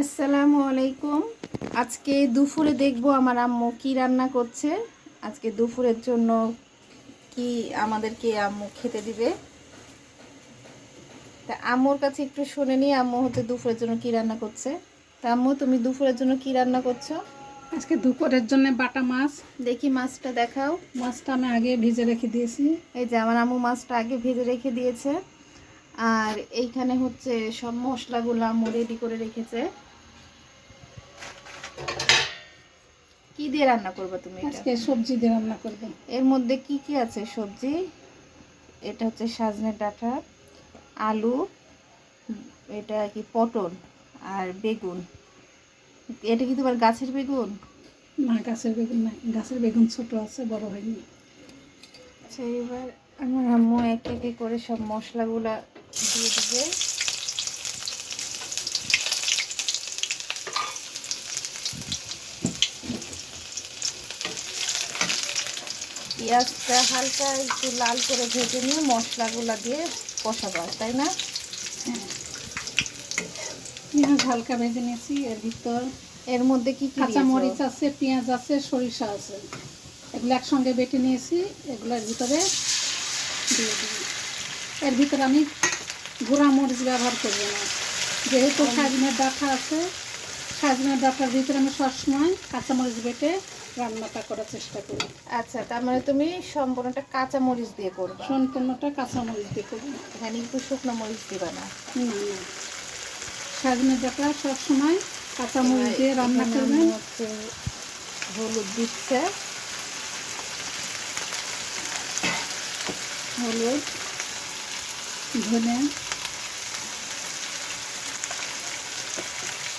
আসসালামু আলাইকুম। আজকে দুপুরে দেখবো আমার আম্মু কি রান্না করছে। আজকে দুপুরের জন্য কি আমাদেরকে আম্মু খেতে দিবে, তা আম্মুর কাছে একটু শুনে নিই আম্মু দুপুরের জন্য কি রান্না করছে। তা আম্মু, তুমি দুপুরের জন্য কি রান্না করছো? আজকে দুপুরের জন্য বাটা মাছ। দেখি মাছটা দেখাও। মাছটা আমি আগে ভিজে রেখে দিয়েছি। এই যে আমার আম্মু মাছটা আগে ভেজে রেখে দিয়েছে, আর এইখানে সব মশলাগুলো আম্মু রেডি করে রেখেছে। কি দিয়ে রান্না করবে তুমি এটা? আজকে সবজি দিয়ে রান্না করব। এর মধ্যে কি কি আছে সবজি? এটা সজনে ডাঁটা, আলু, এটা কি পটল আর বেগুন। এটা কি তোমার গাছের বেগুন? না, গাছের বেগুন নাই, গাছের বেগুন ছোট আছে, বড় হয়নি। আচ্ছা, এবার আমার আম্মু এক একে করে সব মশলাগুলা দিয়ে দিবে। পেঁয়াজটা হালকা একটু লাল করে ভেজে নিয়ে মশলাগুলা দিয়ে কষাবো, তাই না? হ্যাঁ, পেঁয়াজ হালকা ভেজে নিয়েছি। এর মধ্যে কি কি কাঁচা দিয়েছো? মরিচ আছে, পেঁয়াজ আছে, সরিষা আছে, এগুলো একসঙ্গে বেটে নিয়েছি। এগুলোর ভিতরে দিয়ে দিই। এর ভিতরে আমি গুঁড়া মরিচ ব্যবহার করব না, যেহেতু সজনের ডাঁটা আছে। সজনের ডাঁটার ভিতরে আমি সবসময় কাঁচামরিচ বেটে রান্নাটা করার চেষ্টা করি। আচ্ছা, তার মানে তুমি সম্পূর্ণটা কাঁচা মরিচ দিয়ে করবে? সম্পূর্ণটা কাঁচামরিচ দিয়ে করবো। এখানে একটু শুকনো মরিচ দিবা না? না না, সজনের ডাঁটা সবসময় কাঁচামরিচ দিয়ে রান্না করবেন। হলুদ দিচ্ছে, হলুদ, ধনে,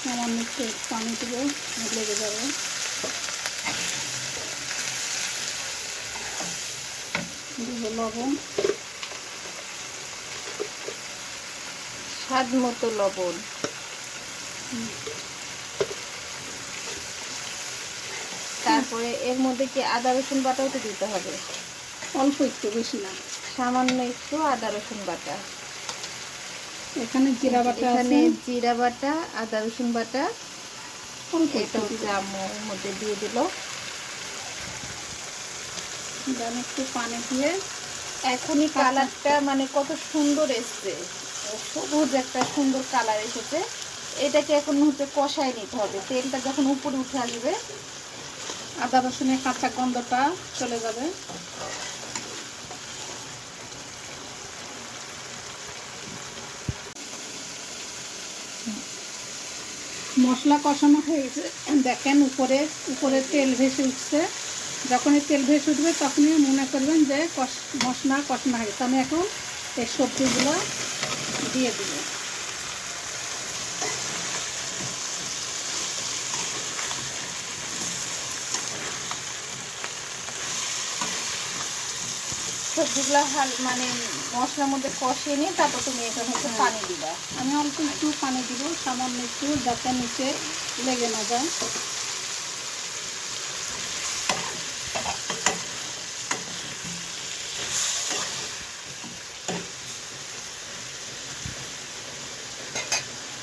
সামান্য একটু পানি দেবো, লেগে যাবে। দেবো লবণ, স্বাদ মতো লবণ। তারপরে এর মধ্যে কি আদা রসুন বাটাও তো দিতে হবে? অল্প একটু, বেশি না। সামান্য একটু আদা রসুন বাটা। এখানে জিরা বাটা আছে, এখানে জিরা বাটা, আদা রসুন বাটা, অল্প এটা একটু। আম্মু এর মধ্যে দিয়ে দিল। একটু পানি দিয়ে এখনই কালারটা মানে কত সুন্দর এসছে, সবুজ একটা সুন্দর কালার এসেছে। এটাকে এখন কষায় নিতে হবে। তেলটা যখন উপরে উঠে আসবে, আদা রসুনের কাঁচা গন্ধটা চলে যাবে। মশলা কষানো হয়ে গেছে, দেখেন উপরে উপরে তেল ভেসে উঠছে। যখনই তেল ভেসে উঠবে তখনই মনে করবেন যে মশলা কষানো হয়ে গেছে। আমি এখন এই সবজিগুলো দিয়ে দিব। সবজিগুলো মানে মশলার মধ্যে কষিয়ে নিয়ে তারপর তুমি এখানে পানি দিবা। আমি অল্প একটু পানি দিব, সামান্য একটু, যাতে নিচে লেগে না যায়।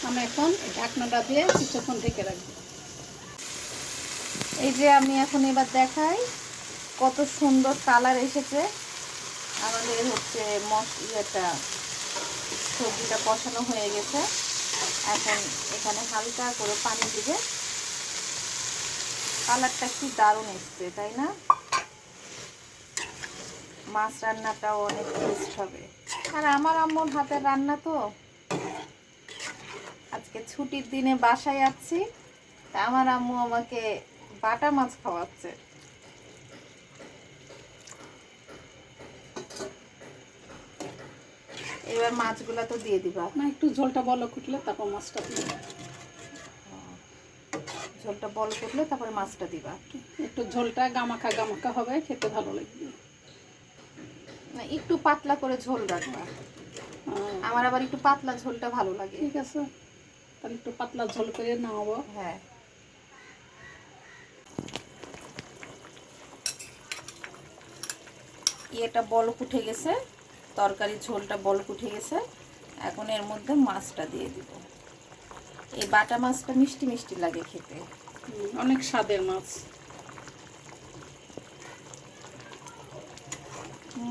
আমি এখন ঢাকনাটা দিয়ে কিছুক্ষণ ঢেকে রাখবো। এই যে আমি এখন এবার দেখাই কত সুন্দর কালার এসেছে। আমাদের ইয়েটা সবজিটা কষানো হয়ে গেছে। এখন এখানে হালকা করে পানি দিবে। কালারটা কি দারুণ এসছে, তাই না? মাছ রান্নাটাও অনেক টেস্ট হবে। আর আমার আম্মুর হাতের রান্না তো। আজকে ছুটির দিনে বাসায় আছি, তা আমার আম্মু আমাকে বাটা মাছ খাওয়াচ্ছে। এবার মাছগুলা তো দিয়ে দিবা। না, একটু ঝোলটা বলক উঠলে তারপর মাছটা দিই। ঝোলটা বল করলে তারপরে মাছটা দিবা। একটু ঝোলটা গামাখা গামাখা হবে, খেতে ভালো লাগবে। না, একটু পাতলা করে ঝোল রাখবা। আমার আবার একটু পাতলা ঝোলটা ভালো লাগে। ঠিক আছে, তাহলে একটু পাতলা ঝোল করে নামাবো। হ্যাঁ, এটা বলক উঠে গেছে, তরকারি ঝোলটা বলক উঠে গেছে। এখন এর মধ্যে মাছটা দিয়ে দিব। এই বাটা মাছটা মিষ্টি মিষ্টি লাগে খেতে। অনেক স্বাদের মাছ।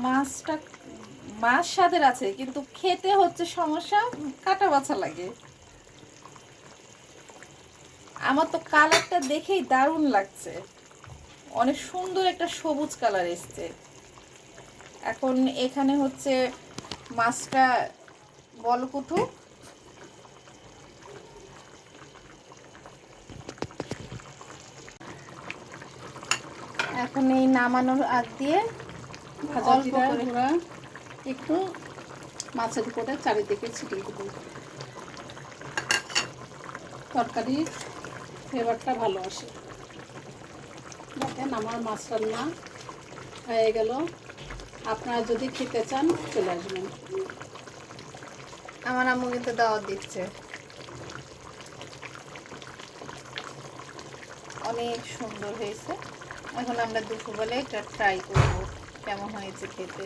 মাছটা মাছ স্বাদের আছে, কিন্তু খেতে হচ্ছে সমস্যা, কাটা বাছা লাগে। আমার তো কালারটা দেখেই দারুণ লাগছে, অনেক সুন্দর একটা সবুজ কালার এসছে। এখন এখানে হচ্ছে মাছটা বলকুটু। এখন এই নামানোর আগ দিয়ে ভাজা অল্প জিরা করে গুঁড়া একটু মাছের উপরে চারিদিকে ছিটিয়ে দেবো, তরকারির ফ্লেভারটা ভালো আসে। দেখেন আমার মাছ রান্না হয়ে গেল। আপনারা যদি খেতে চান চলে আসবেন। আমার আম্মু কিন্তু দাওয়াত দিচ্ছে। অনেক সুন্দর হয়েছে। এখন আমরা দুপুরবেলা এটা ট্রাই করবো কেমন হয়েছে খেতে।